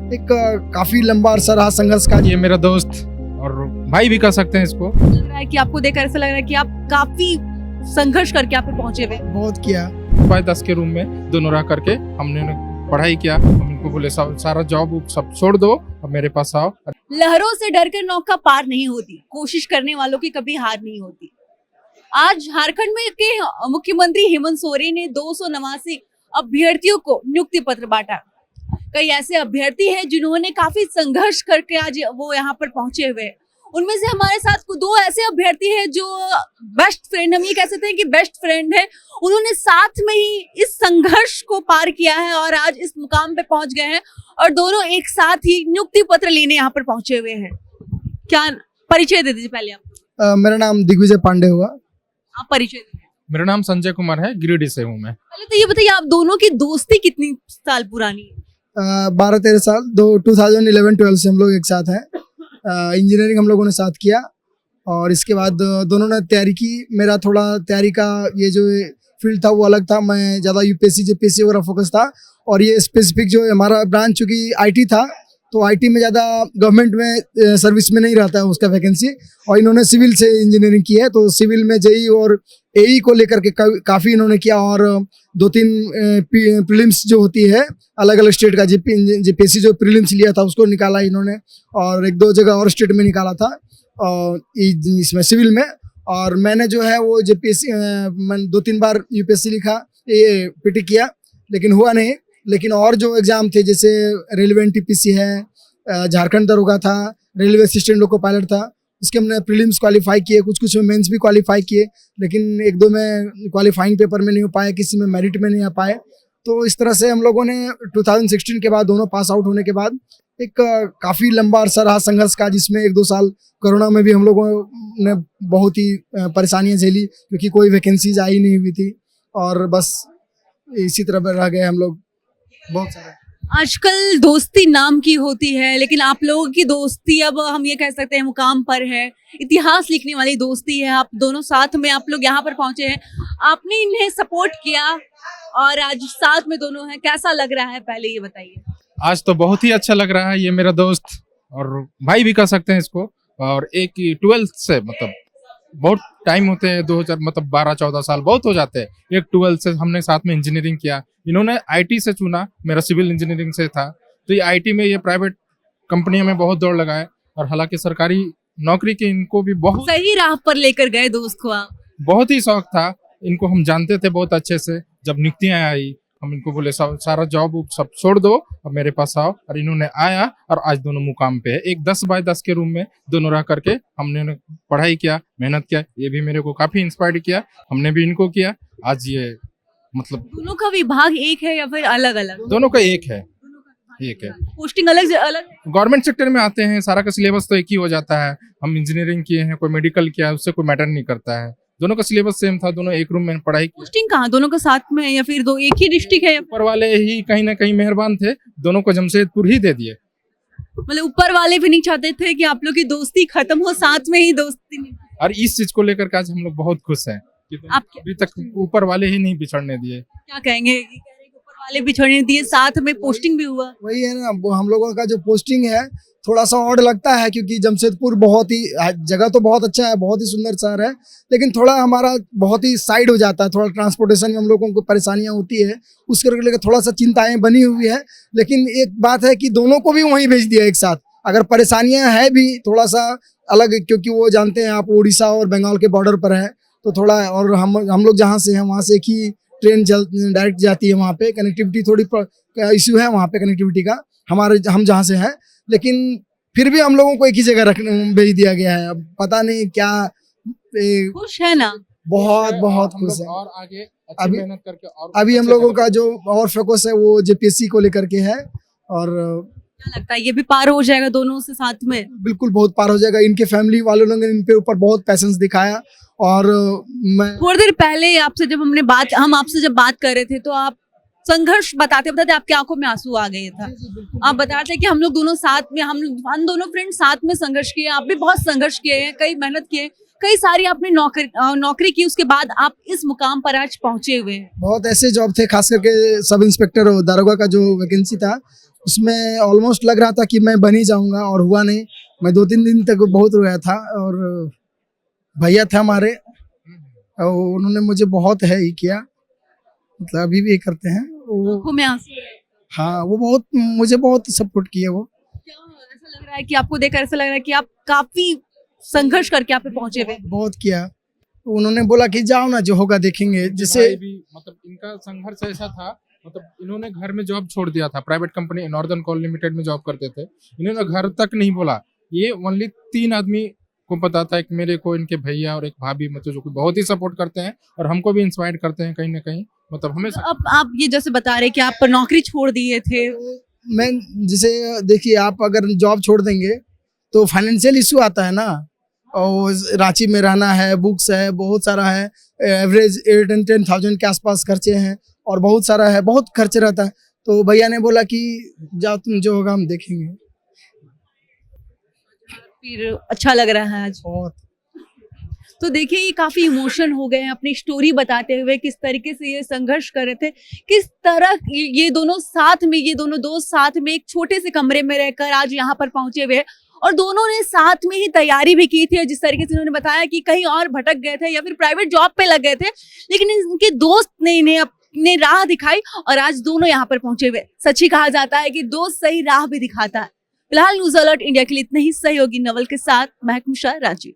एक काफी लंबा अरसा रहा संघर्ष का। ये मेरा दोस्त और भाई भी कह सकते हैं इसको। लग रहा है कि आपको देखकर ऐसा लग रहा है कि आप काफी संघर्ष करके यहाँ पे पहुंचे हुए। बहुत किया। 10 के रूम में दोनों रह करके हमने पढ़ाई किया। हम इनको बोले सारा जॉब सब छोड़ दो, अब मेरे पास आओ। लहरों से डरकर नौका पार नहीं होती, कोशिश करने वालों की कभी हार नहीं होती। आज झारखंड में के मुख्यमंत्री हेमंत सोरेन ने 289 अभ्यर्थियों को नियुक्ति पत्र बांटा। कई ऐसे अभ्यर्थी हैं जिन्होंने काफी संघर्ष करके आज वो यहाँ पर पहुंचे हुए हैं। उनमें से हमारे साथ दो ऐसे अभ्यर्थी हैं जो बेस्ट फ्रेंड, हम ये कह सकते हैं कि बेस्ट फ्रेंड है। उन्होंने साथ में ही इस संघर्ष को पार किया है और आज इस मुकाम पे पहुंच गए हैं और दोनों एक साथ ही नियुक्ति पत्र लेने यहाँ पर पहुंचे हुए हैं। क्या परिचय दे दीजिए पहले आप। मेरा नाम दिग्विजय पांडे हुआ। आप परिचय दीजिए। मेरा नाम संजय कुमार है, गिरिडीह से हूँ मैं। पहले तो ये बताइए, आप दोनों की दोस्ती कितनी साल पुरानी है? 12-13 साल। 2011-12 से हम लोग एक साथ हैं। इंजीनियरिंग हम लोगों ने साथ किया और इसके बाद दोनों ने तैयारी की। मेरा थोड़ा तैयारी का ये जो फील्ड था वो अलग था। मैं ज़्यादा यूपीएससी जेपीएससी वगैरह फोकस था और ये स्पेसिफिक जो हमारा ब्रांच चूँकि आईटी था तो आईटी में ज़्यादा गवर्नमेंट में सर्विस में नहीं रहता है उसका वैकेंसी, और इन्होंने सिविल से इंजीनियरिंग की है तो सिविल में जेई और एई को लेकर के काफ़ी इन्होंने किया और 2-3 प्रीलिम्स जो होती है अलग अलग स्टेट का जेपीएससी जो प्रीलिम्स लिया था उसको निकाला इन्होंने और 1-2 जगह और स्टेट में निकाला था और इसमें सिविल में। और मैंने जो है वो जेपीएससी 2-3 बार यूपीएससी लिखा, ये पीटी किया लेकिन हुआ नहीं। लेकिन और जो एग्ज़ाम थे जैसे रेलवे एनटीपीसी है, झारखंड दरोगा था, रेलवे असिस्टेंट लोको पायलट था, उसके हमने प्रीलिम्स क्वालिफाई किए, कुछ में मेंस भी क्वालिफाई किए लेकिन 1-2 में क्वालिफाइंग पेपर में नहीं हो पाए, किसी में मेरिट में नहीं आ पाए। तो इस तरह से हम लोगों ने 2016 के बाद दोनों पास आउट होने के बाद एक काफ़ी लंबा अरसा रहा संघर्ष का, जिसमें 1-2 साल कोरोना में भी हम लोगों ने बहुत ही परेशानियाँ झेली क्योंकि कोई वैकेंसीज आई नहीं हुई थी और बस इसी तरह रह गए हम लोग बहुत सारे। आजकल दोस्ती नाम की होती है लेकिन आप लोगों की दोस्ती अब हम ये कह सकते हैं मुकाम पर है, इतिहास लिखने वाली दोस्ती है। आप दोनों साथ में आप लोग यहाँ पर पहुंचे हैं, आपने इन्हें सपोर्ट किया और आज साथ में दोनों हैं। कैसा लग रहा है पहले ये बताइए। आज तो बहुत ही अच्छा लग रहा है। ये मेरा दोस्त और भाई भी कह सकते हैं इसको। और एक 12th से मतलब बहुत टाइम होते हैं, 2000 मतलब 12-14 साल बहुत हो जाते हैं। एक 12th से हमने साथ में इंजीनियरिंग किया। इन्होंने आईटी से चुना, मेरा सिविल इंजीनियरिंग से था तो ये आईटी में ये प्राइवेट कंपनियों में बहुत दौड़ लगाए और हालांकि सरकारी नौकरी के इनको भी बहुत सही राह पर लेकर गए दोस्त को आप। बहुत ही शौक था। इनको हम जानते थे बहुत अच्छे से। जब नियुक्तियां आई हम इनको बोले सारा जॉब सब छोड़ दो, अब मेरे पास आओ, और इन्होंने आया और आज दोनों मुकाम पे है। एक 10x10 के रूम में दोनों रह करके हमने पढ़ाई किया, मेहनत किया। ये भी मेरे को काफी इंस्पायर किया, हमने भी इनको किया। आज ये मतलब दोनों का विभाग एक है या फिर अलग अलग? दोनों का एक है। पोस्टिंग अलग अलग? गवर्नमेंट सेक्टर में आते हैं, सारा का सिलेबस तो एक ही हो जाता है। हम इंजीनियरिंग किए हैं, कोई मेडिकल किया है, उससे कोई मैटर नहीं करता है। दोनों का सिलेबस सेम था, दोनों एक रूम में पढ़ाई की। पोस्टिंग कहाँ दोनों का साथ में है या फिर दो एक ही डिस्ट्रिक्ट है? ऊपर वाले ही कहीं ना कहीं मेहरबान थे, दोनों को जमशेदपुर ही दे दिए। मतलब ऊपर वाले भी नहीं चाहते थे कि आप लोग की दोस्ती खत्म हो, साथ में ही दोस्ती नहीं। और इस चीज को लेकर के आज हम लोग बहुत खुश हैं कि आप अभी तक ऊपर वाले ही नहीं बिछड़ने दिए। क्या कहेंगे? ये कह रहे हैं कि ऊपर वाले भी छोड़ने दिए, साथ में पोस्टिंग भी हुआ। वही है ना, हम लोगों का जो पोस्टिंग है थोड़ा सा ऑड लगता है क्योंकि जमशेदपुर बहुत ही जगह तो बहुत अच्छा है, बहुत ही सुंदर शहर है, लेकिन थोड़ा हमारा बहुत ही साइड हो जाता है। थोड़ा ट्रांसपोर्टेशन में हम लोगों को परेशानियां होती है, उसके लेकर थोड़ा सा चिंताएं बनी हुई है। लेकिन एक बात है कि दोनों को भी वहीं भेज दिया एक साथ। अगर परेशानियां हैं भी थोड़ा सा अलग, क्योंकि वो जानते हैं आप उड़ीसा और बंगाल के बॉर्डर पर है तो थोड़ा, और हम लोग जहाँ से हैं वहाँ से एक ही ट्रेन डायरेक्ट जाती है, वहाँ पे कनेक्टिविटी थोड़ी इश्यू है वहाँ पे कनेक्टिविटी का हम जहाँ से हैं। लेकिन फिर भी हम लोगों को एक ही जगह भेज दिया गया है। अब पता नहीं क्या। खुश है ना? बहुत बहुत हम खुश लोग है। और आगे अच्छी मेहनत करके और अभी हम अच्छे लोगों लेवल का जो और फोकस है वो जेपीएससी को लेकर के है और क्या लगता है ये भी पार हो जाएगा दोनों से साथ में? बिल्कुल बहुत पार हो जाएगा। इनके फैमिली वालों ने इन पे ऊपर बहुत पैसेंस दिखाया और मैं थोड़ी देर पहले आपसे जब हम आपसे जब बात कर रहे थे तो आप संघर्ष बताते बताते आपकी आंखों में आंसू आ गए था। आप बता रहे थे कि हम लोग दोनों साथ में, हम दोनों फ्रेंड साथ में संघर्ष किए। आप भी बहुत संघर्ष किए हैं, कई मेहनत किए, कई सारी आपने नौकरी की, उसके बाद आप इस मुकाम पर आज पहुंचे हुए हैं। बहुत ऐसे जॉब थे, खास करके सब इंस्पेक्टर और दारोगा का जो वैकेंसी था उसमें ऑलमोस्ट लग रहा था कि मैं बन ही जाऊंगा और हुआ नहीं। मैं 2-3 दिन तक बहुत रोया था और भैया थे हमारे और उन्होंने मुझे बहुत है ही किया, मतलब अभी भी करते हैं वो। आंखों में आंसू है। हाँ वो बहुत मुझे बहुत सपोर्ट किए वो। क्या ऐसा लग रहा है कि आपको देखकर ऐसा लग रहा है कि आप काफी संघर्ष करके यहाँ पे पहुंचे हुए हैं? बहुत किया। उन्होंने बोला कि जाओ ना, जो होगा देखेंगे। जैसे भाई भी मतलब इनका संघर्ष ऐसा था, मतलब इन्होंने घर में जॉब छोड़ दिया था, private company northern call limited में जॉब करते थे। इन्होंने घर तक नहीं बोला, ये ओनली 3 आदमी को पता था, एक मेरे को, इनके भैया और एक भाभी, मतलब जो कि बहुत ही सपोर्ट करते हैं और हमको भी इंस्पायर करते हैं कहीं ना कहीं, मतलब हमेशा। अब आप ये जैसे बता रहे कि आप नौकरी छोड़ दिए थे, मैं जैसे देखिए, आप अगर जॉब छोड़ देंगे तो फाइनेंशियल इशू आता है ना, और रांची में रहना है, बुक्स है, बहुत सारा है, एवरेज 8-10,000 के आसपास खर्चे हैं और बहुत सारा है, बहुत खर्च रहता है। तो भैया ने बोला कि जाओ, तुम जो होगा हम देखेंगे। फिर अच्छा लग रहा है आज। बहुत तो देखिए ये काफी इमोशन हो गए हैं अपनी स्टोरी बताते हुए, किस तरीके से ये संघर्ष कर रहे थे, किस तरह ये दोनों साथ में, ये दोनों दोस्त साथ में एक छोटे से कमरे में रहकर आज यहाँ पर पहुंचे हुए हैं और दोनों ने साथ में ही तैयारी भी की थी। और जिस तरीके से उन्होंने बताया कि कहीं और भटक गए थे या फिर प्राइवेट जॉब पे लग गए थे, लेकिन इनके दोस्त ने इन्हें अपने राह दिखाई और आज दोनों यहाँ पर पहुंचे हुए। सच ही कहा जाता है कि दोस्त सही राह भी दिखाता है। फिलहाल न्यूज अलर्ट इंडिया के लिए इतना ही। सहयोगी नवल के साथ महक मुशा, रांची।